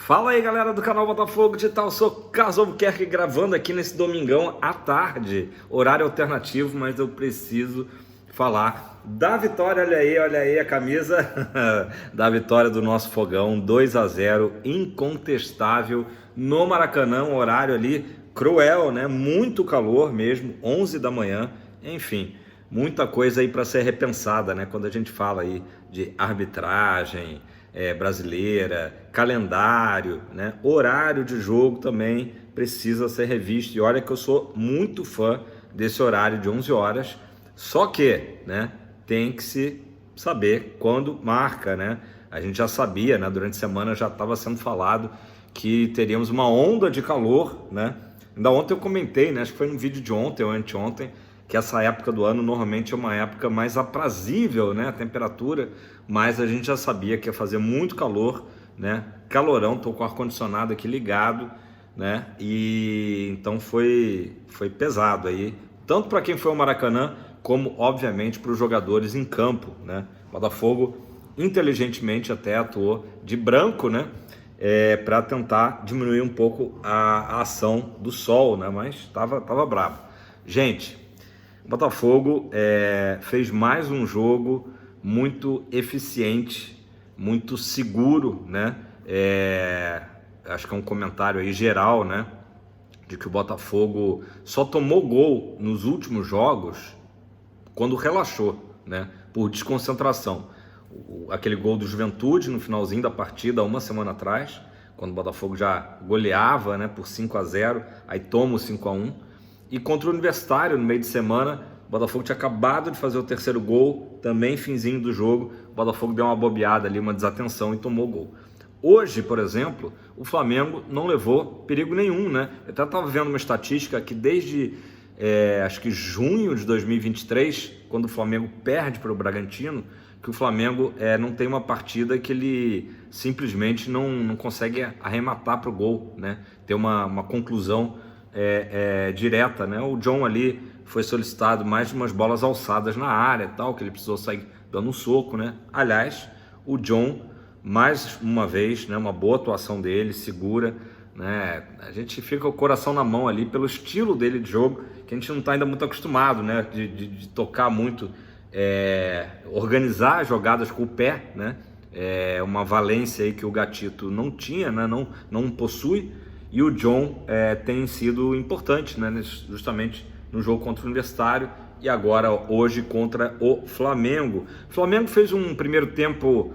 Fala aí, galera do canal Botafogo Digital, eu sou Carlos Albuquerque gravando aqui nesse domingão à tarde, horário alternativo, mas eu preciso falar da vitória. Olha aí a camisa da vitória do nosso Fogão, 2-0, incontestável no Maracanã, um horário ali cruel, né? Muito calor mesmo, 11 da manhã, enfim, muita coisa aí para ser repensada, né? Quando a gente fala aí de arbitragem brasileira, calendário, né? Horário de jogo também precisa ser revisto. E olha que eu sou muito fã desse horário de 11 horas, só que, né, tem que se saber quando marca, né? A gente já sabia, né? Durante a semana já estava sendo falado que teríamos uma onda de calor, né? Ainda ontem eu comentei, né? Acho que foi no vídeo de ontem ou anteontem, que essa época do ano normalmente é uma época mais aprazível, né, a temperatura, mas a gente já sabia que ia fazer muito calor, né, calorão, tô com o ar-condicionado aqui ligado, né, e então foi pesado aí, tanto para quem foi ao Maracanã, como obviamente para os jogadores em campo, né. O Botafogo inteligentemente até atuou de branco, né, para tentar diminuir um pouco a ação do sol, né, mas tava bravo. Gente, o Botafogo fez mais um jogo muito eficiente, muito seguro, né? Acho que é um comentário aí geral, né? De que o Botafogo só tomou gol nos últimos jogos quando relaxou, né? Por desconcentração. Aquele gol do Juventude no finalzinho da partida, uma semana atrás, quando o Botafogo já goleava, né? Por 5-0, aí toma o 5-1. E contra o Universitário, no meio de semana, o Botafogo tinha acabado de fazer o terceiro gol, também finzinho do jogo, o Botafogo deu uma bobeada ali, uma desatenção e tomou o gol. Hoje, por exemplo, o Flamengo não levou perigo nenhum, né? Eu até estava vendo uma estatística que desde, acho que junho de 2023, quando o Flamengo perde para o Bragantino, que o Flamengo não tem uma partida que ele simplesmente não consegue arrematar para o gol, né? Ter uma conclusão direta, né? O John ali foi solicitado mais de umas bolas alçadas na área e tal, que ele precisou sair dando um soco, né? Aliás, o John, mais uma vez, né, uma boa atuação dele, segura, né? A gente fica com o coração na mão ali pelo estilo dele de jogo, que a gente não está ainda muito acostumado, né? De tocar muito, organizar jogadas com o pé, né? Uma valência aí que o Gatito não tinha, né? Não possui. E o John tem sido importante, né, justamente no jogo contra o Universitário e agora hoje contra o Flamengo. O Flamengo fez um primeiro tempo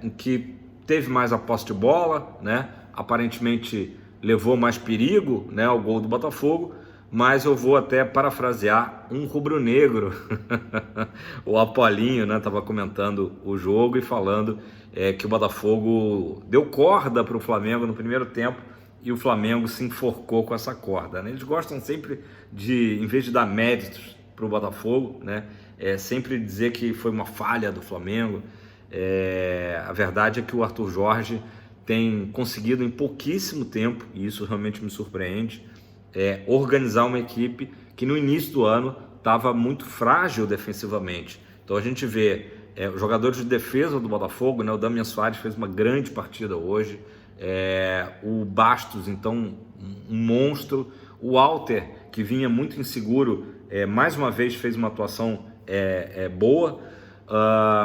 em que teve mais a posse de bola, né, aparentemente levou mais perigo, né, ao gol do Botafogo, mas eu vou até parafrasear um rubro-negro, o Apolinho, né, estava comentando o jogo e falando que o Botafogo deu corda para o Flamengo no primeiro tempo e o Flamengo se enforcou com essa corda, né? Eles gostam sempre de, em vez de dar méritos para o Botafogo, né, sempre dizer que foi uma falha do Flamengo. A verdade é que o Arthur Jorge tem conseguido em pouquíssimo tempo, e isso realmente me surpreende, organizar uma equipe que no início do ano estava muito frágil defensivamente. Então a gente vê os jogadores de defesa do Botafogo, né? O Damian Soares fez uma grande partida hoje, o Bastos, então, um monstro, o Walter, que vinha muito inseguro, mais uma vez fez uma atuação boa,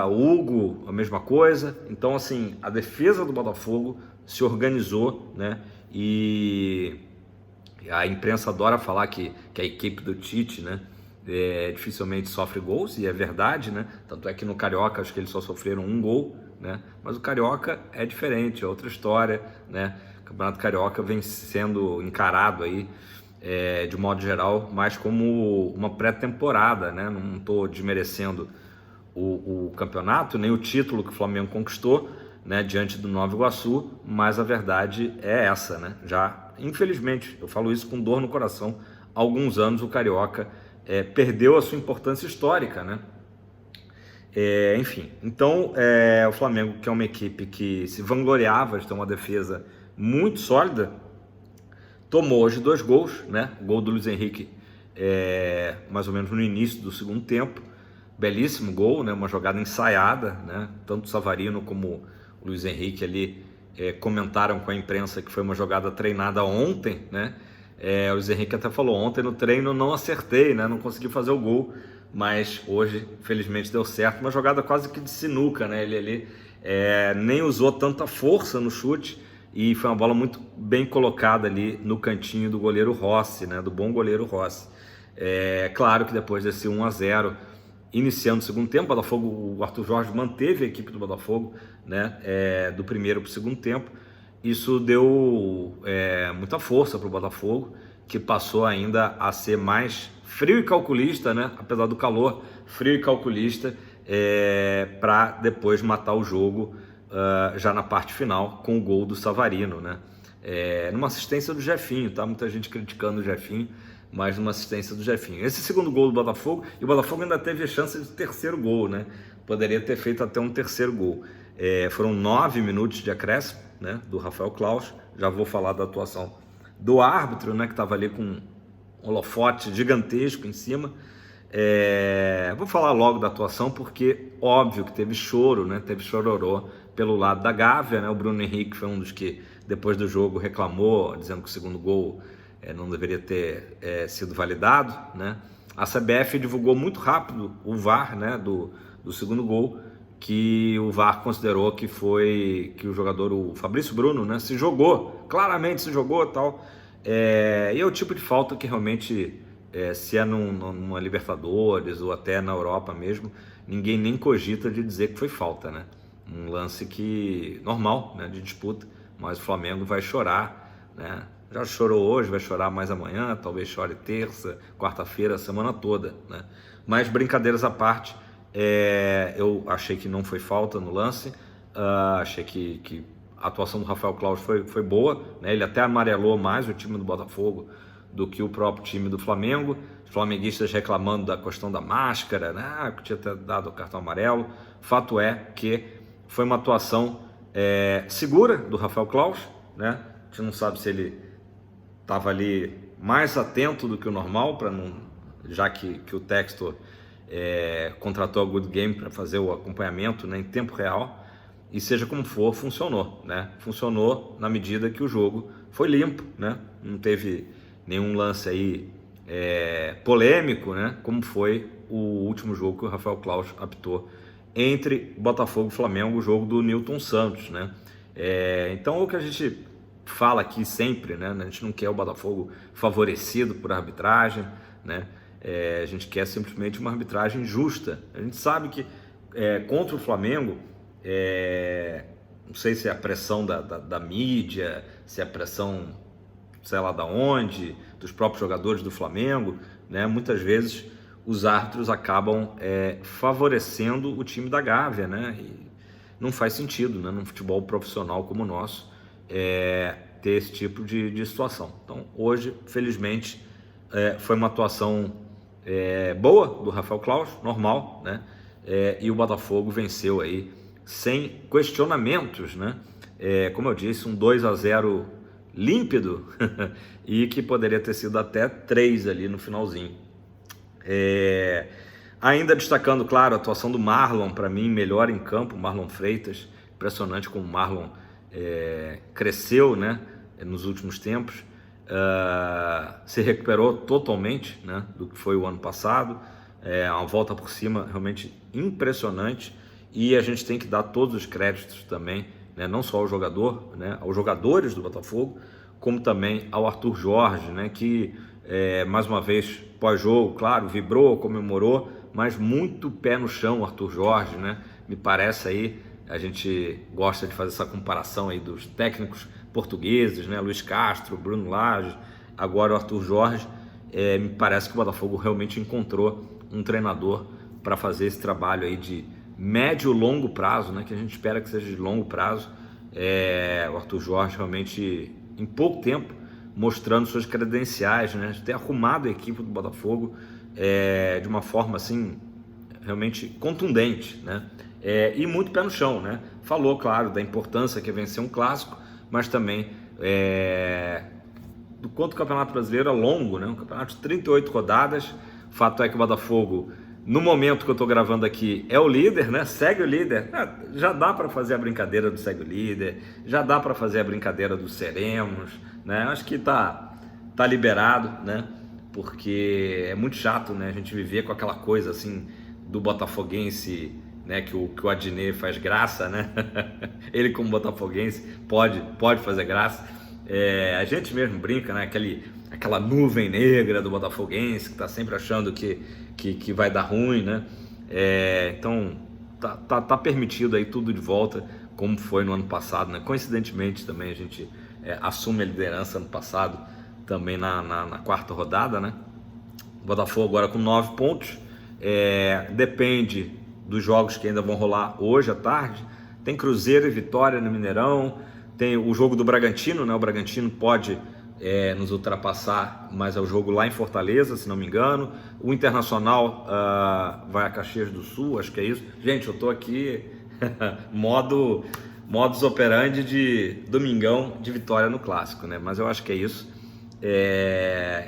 o Hugo, a mesma coisa. Então, assim, a defesa do Botafogo se organizou, né? E a imprensa adora falar que a equipe do Tite, né, dificilmente sofre gols, e é verdade, né? Tanto é que no Carioca acho que eles só sofreram um gol, né? Mas o Carioca é diferente, é outra história, né? O Campeonato Carioca vem sendo encarado aí, de modo geral, mais como uma pré-temporada, né? Não estou desmerecendo o campeonato, nem o título que o Flamengo conquistou, né, diante do Nova Iguaçu, mas a verdade é essa, né? Já, infelizmente, eu falo isso com dor no coração, há alguns anos o Carioca perdeu a sua importância histórica, né? Enfim, então o Flamengo, que é uma equipe que se vangloriava de ter uma defesa muito sólida, tomou hoje 2 gols, né? O gol do Luiz Henrique mais ou menos no início do segundo tempo, belíssimo gol, né? Uma jogada ensaiada, né? Tanto o Savarino como o Luiz Henrique ali comentaram com a imprensa que foi uma jogada treinada ontem, né? O Luiz Henrique até falou, ontem no treino não acertei, né? Não consegui fazer o gol, mas hoje, felizmente, deu certo. Uma jogada quase que de sinuca, né? Ele ali nem usou tanta força no chute e foi uma bola muito bem colocada ali no cantinho do goleiro Rossi, né? Do bom goleiro Rossi. Claro que depois desse 1-0, iniciando o segundo tempo, o Arthur Jorge manteve a equipe do Botafogo, né? Do primeiro para o segundo tempo. Isso deu muita força para o Botafogo, que passou ainda a ser mais frio e calculista, né? Apesar do calor, frio e calculista, para depois matar o jogo já na parte final com o gol do Savarino, né? Numa assistência do Jefinho, tá? Muita gente criticando o Jefinho, mas numa assistência do Jefinho. Esse segundo gol do Botafogo, e o Botafogo ainda teve a chance de terceiro gol, né? Poderia ter feito até um terceiro gol. Foram 9 minutos de acréscimo, né, do Rafael Claus. Já vou falar da atuação do árbitro, né, que estava ali com um holofote gigantesco em cima. Vou falar logo da atuação porque óbvio que teve choro, né, teve chororô pelo lado da Gávea, né? O Bruno Henrique foi um dos que depois do jogo reclamou, dizendo que o segundo gol não deveria ter sido validado, né? A CBF divulgou muito rápido o VAR, né, do segundo gol, que o VAR considerou que foi que o jogador, o Fabrício Bruno, né, se jogou, claramente se jogou e tal. E é o tipo de falta que realmente, se numa Libertadores ou até na Europa mesmo, ninguém nem cogita de dizer que foi falta, né? Um lance que normal, né, de disputa, mas o Flamengo vai chorar, né? Já chorou hoje, vai chorar mais amanhã, talvez chore terça, quarta-feira, a semana toda, né? Mas brincadeiras à parte, eu achei que não foi falta no lance, achei que a atuação do Rafael Claus foi boa, né? Ele até amarelou mais o time do Botafogo do que o próprio time do Flamengo. Os flamenguistas reclamando da questão da máscara, né? Que tinha dado o cartão amarelo. Fato é que foi uma atuação segura do Rafael Claus, né? A gente não sabe se ele estava ali mais atento do que o normal, já que o Textor contratou a Good Game para fazer o acompanhamento, né, em tempo real, e seja como for, funcionou, né? Funcionou na medida que o jogo foi limpo, né? Não teve nenhum lance aí polêmico, né? Como foi o último jogo que o Rafael Claus apitou entre Botafogo e Flamengo, o jogo do Nilton Santos, né? Então é o que a gente fala aqui sempre, né? A gente não quer o Botafogo favorecido por arbitragem, né? A gente quer simplesmente uma arbitragem justa. A gente sabe que contra o Flamengo, não sei se é a pressão da mídia, se é a pressão, sei lá da onde, dos próprios jogadores do Flamengo, né? Muitas vezes os árbitros acabam favorecendo o time da Gávea, né? E não faz sentido, né, num futebol profissional como o nosso, ter esse tipo de situação. Então, hoje, felizmente, foi uma atuação boa do Rafael Claus, normal, né? E o Botafogo venceu aí sem questionamentos, né? Como eu disse, um 2-0 límpido e que poderia ter sido até 3 ali no finalzinho. Ainda destacando, claro, a atuação do Marlon, para mim, melhor em campo, Marlon Freitas. Impressionante como o Marlon cresceu, né, nos últimos tempos. Se recuperou totalmente, né, do que foi o ano passado. Uma volta por cima realmente impressionante. E a gente tem que dar todos os créditos também, né, não só ao jogador, né, aos jogadores do Botafogo, como também ao Arthur Jorge, né, que mais uma vez, pós-jogo, claro, vibrou, comemorou, mas muito pé no chão o Arthur Jorge, né? Me parece aí, a gente gosta de fazer essa comparação aí dos técnicos portugueses, né? Luiz Castro, Bruno Lage, agora o Arthur Jorge. Me parece que o Botafogo realmente encontrou um treinador para fazer esse trabalho aí de médio e longo prazo, né? Que a gente espera que seja de longo prazo. O Arthur Jorge realmente, em pouco tempo, mostrando suas credenciais, né? Ter arrumado a equipe do Botafogo de uma forma assim realmente contundente, né? E muito pé no chão, né? Falou, claro, da importância que é vencer um clássico, mas também do quanto o Campeonato Brasileiro é longo, né? Um campeonato de 38 rodadas. Fato é que o Botafogo no momento que eu estou gravando aqui, é o líder, né? Segue o líder. Já dá para fazer a brincadeira do segue o líder, já dá para fazer a brincadeira do seremos, né? Acho que tá liberado, né? Porque é muito chato, né? A gente viver com aquela coisa assim do botafoguense, né? Que o Adnet faz graça, né? Ele como botafoguense pode fazer graça. A gente mesmo brinca, né? Aquela nuvem negra do botafoguense que está sempre achando que vai dar ruim, né? Então tá permitido aí tudo de volta como foi no ano passado, né? Coincidentemente também a gente assume a liderança ano passado também na quarta rodada, né? O Botafogo agora com 9 pontos, depende dos jogos que ainda vão rolar hoje à tarde. Tem Cruzeiro e Vitória no Mineirão, tem o jogo do Bragantino, né? O Bragantino pode nos ultrapassar, mas é o jogo lá em Fortaleza, se não me engano. O Internacional vai a Caxias do Sul, acho que é isso. Gente, eu tô aqui modus operandi de domingão de vitória no Clássico, né? Mas eu acho que é isso.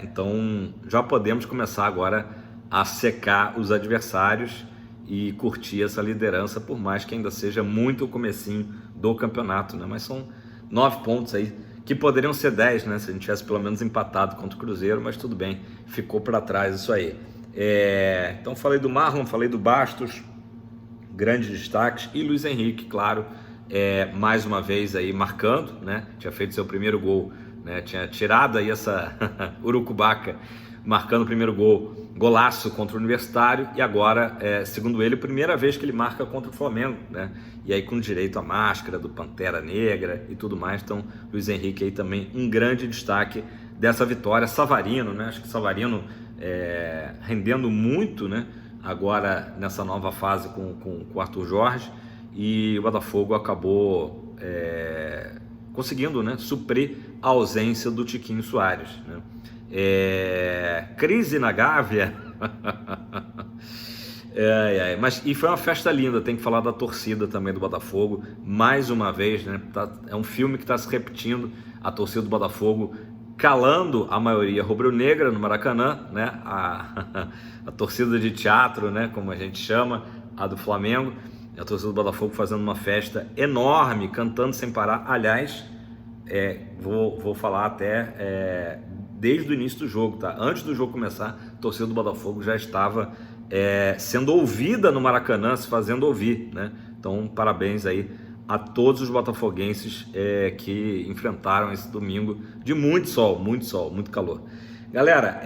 Então já podemos começar agora a secar os adversários e curtir essa liderança, por mais que ainda seja muito o comecinho do campeonato, né? Mas são 9 pontos aí, que poderiam ser 10, né? Se a gente tivesse pelo menos empatado contra o Cruzeiro, mas tudo bem, ficou para trás isso aí. Então falei do Marlon, falei do Bastos, grandes destaques, e Luiz Henrique, claro, mais uma vez aí marcando, né? Tinha feito seu primeiro gol, né? Tinha tirado aí essa urucubaca, marcando o primeiro gol, golaço contra o Universitário, e agora, segundo ele, primeira vez que ele marca contra o Flamengo, né? E aí com direito à máscara do Pantera Negra e tudo mais. Então Luiz Henrique aí também um grande destaque dessa vitória. Savarino, né? Acho que Savarino rendendo muito, né? Agora nessa nova fase com o Arthur Jorge, e o Botafogo acabou conseguindo, né, suprir a ausência do Tiquinho Soares, né? Crise na Gávea. Mas e foi uma festa linda. Tem que falar da torcida também do Botafogo, mais uma vez, né? É um filme que está se repetindo, a torcida do Botafogo calando a maioria rubro-negra no Maracanã, né? A torcida de teatro, né, como a gente chama, a do Flamengo, e a torcida do Botafogo fazendo uma festa enorme, cantando sem parar. Aliás, vou falar até desde o início do jogo, tá? Antes do jogo começar, a torcida do Botafogo já estava sendo ouvida no Maracanã, se fazendo ouvir, né? Então, parabéns aí a todos os botafoguenses que enfrentaram esse domingo de muito sol, muito calor. Galera,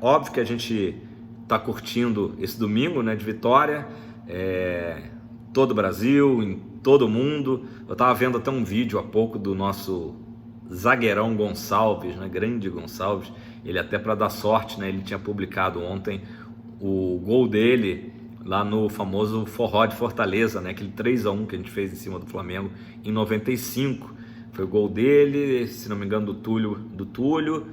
óbvio que a gente está curtindo esse domingo, né, de vitória, todo o Brasil, em todo o mundo. Eu estava vendo até um vídeo há pouco do nosso zagueirão Gonçalves, né, grande Gonçalves. Ele até, para dar sorte, né, ele tinha publicado ontem o gol dele lá no famoso Forró de Fortaleza, né, aquele 3-1 que a gente fez em cima do Flamengo em 95. Foi o gol dele, se não me engano, do Túlio.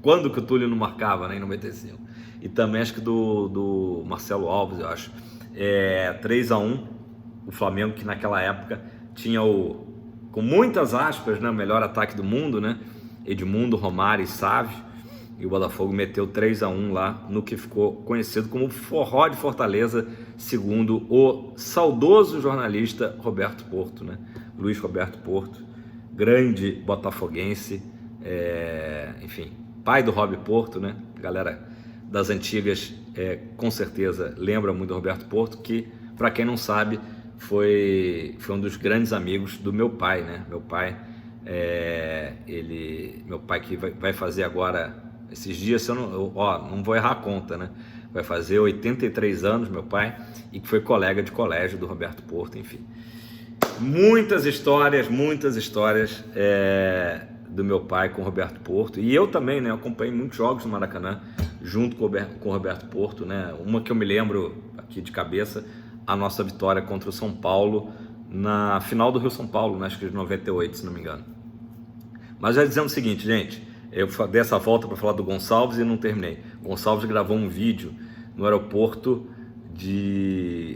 Quando que o Túlio não marcava, né, em 95? E também acho que do Marcelo Alves, eu acho. 3-1, o Flamengo, que naquela época tinha com muitas aspas, né, o melhor ataque do mundo, né? Edmundo, Romário e Sávio. E o Botafogo meteu 3-1 lá no que ficou conhecido como Forró de Fortaleza, segundo o saudoso jornalista Roberto Porto, né? Luiz Roberto Porto, grande botafoguense, enfim, pai do Rob Porto, né? Galera das antigas com certeza lembra muito do Roberto Porto, que, para quem não sabe, foi um dos grandes amigos do meu pai, né? Meu pai que vai fazer agora, esses dias, não vou errar a conta, né? Vai fazer 83 anos, meu pai, e que foi colega de colégio do Roberto Porto, enfim. Muitas histórias do meu pai com o Roberto Porto, e eu também, né? Eu acompanhei muitos jogos no Maracanã, junto com o Roberto Porto, né? Uma que eu me lembro aqui de cabeça, a nossa vitória contra o São Paulo, na final do Rio-São Paulo, né? Acho que de 98, se não me engano. Mas já dizendo o seguinte, gente, eu dei essa volta para falar do Gonçalves e não terminei. O Gonçalves gravou um vídeo no aeroporto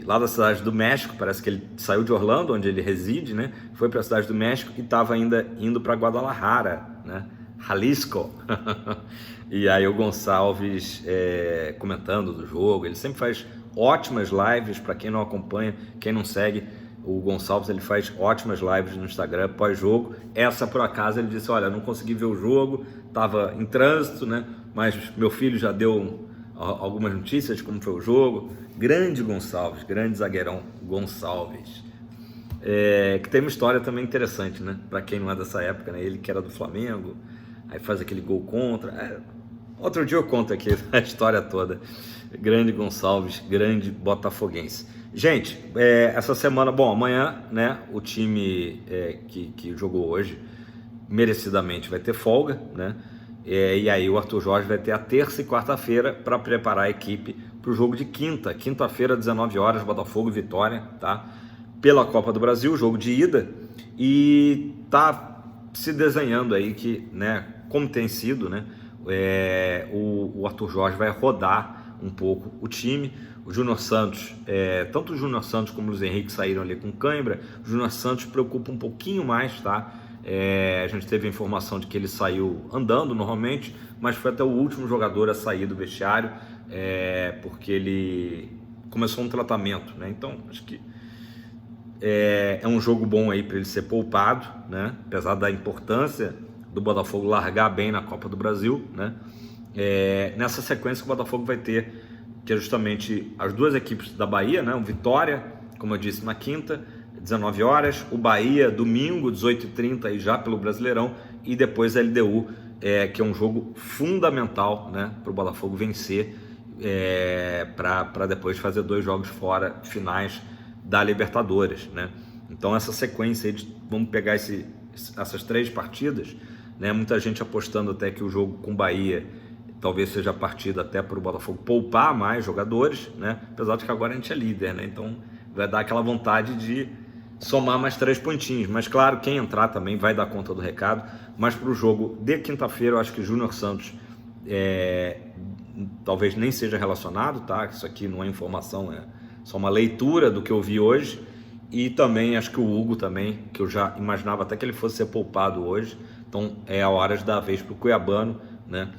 lá da cidade do México. Parece que ele saiu de Orlando, onde ele reside, né? Foi para a cidade do México e estava ainda indo para Guadalajara, né? Jalisco. E aí o Gonçalves comentando do jogo, ele sempre faz ótimas lives. Para quem não acompanha, quem não segue, o Gonçalves, ele faz ótimas lives no Instagram pós-jogo. Essa, por acaso, ele disse, olha, não consegui ver o jogo, estava em trânsito, né? Mas meu filho já deu algumas notícias de como foi o jogo. Grande Gonçalves, grande zagueirão Gonçalves. Que tem uma história também interessante, né? Para quem não é dessa época, né? Ele que era do Flamengo, aí faz aquele gol contra. Outro dia eu conto aqui a história toda. Grande Gonçalves, grande botafoguense. Gente, essa semana, bom, amanhã, né, o time que jogou hoje, merecidamente vai ter folga, né? E aí o Arthur Jorge vai ter a terça e quarta-feira para preparar a equipe para o jogo de quinta-feira, 19 horas, Botafogo e Vitória, tá? Pela Copa do Brasil, jogo de ida, e tá se desenhando aí que, né, como tem sido, né, o Arthur Jorge vai rodar um pouco o time. O Júnior Santos, tanto o Júnior Santos como o Luiz Henrique saíram ali com cãibra. O Júnior Santos preocupa um pouquinho mais, tá? A gente teve a informação de que ele saiu andando normalmente, mas foi até o último jogador a sair do vestiário, porque ele começou um tratamento, né? Então, acho que é um jogo bom aí para ele ser poupado, né? Apesar da importância do Botafogo largar bem na Copa do Brasil, né? Nessa sequência que o Botafogo vai ter, que é justamente as duas equipes da Bahia, né? O Vitória, como eu disse, na quinta, 19 horas, o Bahia, domingo, 18h30, aí já pelo Brasileirão, e depois a LDU, que é um jogo fundamental, né, para o Botafogo vencer, para depois fazer 2 jogos fora, finais da Libertadores, né? Então essa sequência aí vamos pegar essas 3 partidas, né? Muita gente apostando até que o jogo com o Bahia talvez seja a partida até para o Botafogo poupar mais jogadores, né? Apesar de que agora a gente é líder, né? Então vai dar aquela vontade de somar mais 3 pontinhos. Mas claro, quem entrar também vai dar conta do recado. Mas para o jogo de quinta-feira, eu acho que Júnior Santos talvez nem seja relacionado, tá? Isso aqui não é informação, é só uma leitura do que eu vi hoje. E também acho que o Hugo também, que eu já imaginava até que ele fosse ser poupado hoje. Então é a hora de dar a vez para o Cuiabano, né?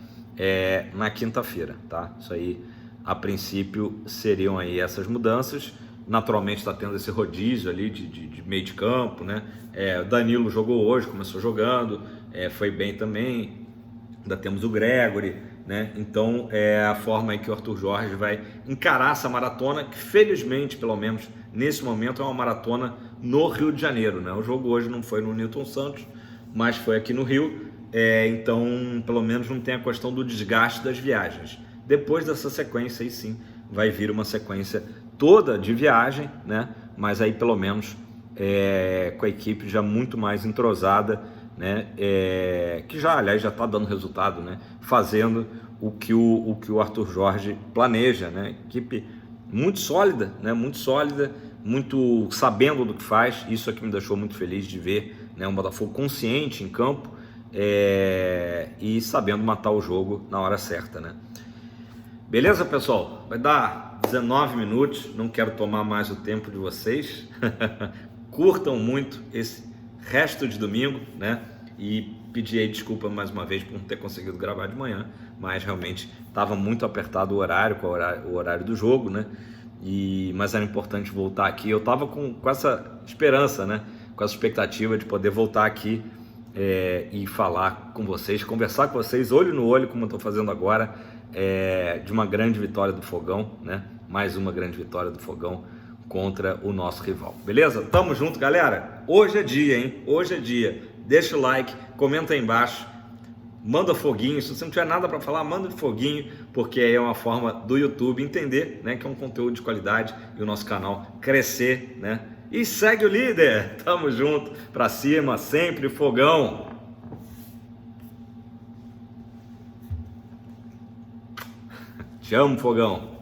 Na quinta-feira, tá? Isso aí, a princípio, seriam aí essas mudanças. Naturalmente está tendo esse rodízio ali de meio de campo, né? O Danilo jogou hoje, começou jogando, foi bem também. Ainda temos o Gregory, né? Então a forma aí que o Arthur Jorge vai encarar essa maratona, que felizmente, pelo menos nesse momento, é uma maratona no Rio de Janeiro, né? O jogo hoje não foi no Newton Santos, mas foi aqui no Rio. Então, pelo menos não tem a questão do desgaste das viagens. Depois dessa sequência, aí sim, vai vir uma sequência toda de viagem, né? Mas aí, pelo menos, com a equipe já muito mais entrosada, né? Que já, aliás, já está dando resultado, né? Fazendo o que o Arthur Jorge planeja, né? Equipe muito sólida, né? Muito sólida, muito sabendo do que faz. Isso aqui me deixou muito feliz de ver, né? Um Botafogo consciente em campo, e sabendo matar o jogo na hora certa, né? Beleza, pessoal? Vai dar 19 minutos, não quero tomar mais o tempo de vocês. Curtam muito esse resto de domingo, né? E pedir aí desculpa mais uma vez por não ter conseguido gravar de manhã, mas realmente estava muito apertado o horário, com o horário do jogo, né? Mas era importante voltar aqui. Eu estava com essa esperança, né? Com essa expectativa de poder voltar aqui e falar com vocês, conversar com vocês olho no olho, como eu estou fazendo agora, de uma grande vitória do Fogão, né? Mais uma grande vitória do Fogão contra o nosso rival. Beleza? Tamo junto, galera. Hoje é dia, hein? Hoje é dia. Deixa o like, comenta aí embaixo, manda foguinho. Se você não tiver nada para falar, manda de foguinho, porque aí é uma forma do YouTube entender, né, que é um conteúdo de qualidade e o nosso canal crescer, né? E segue o líder. Tamo junto, pra cima, sempre Fogão. Te amo, Fogão.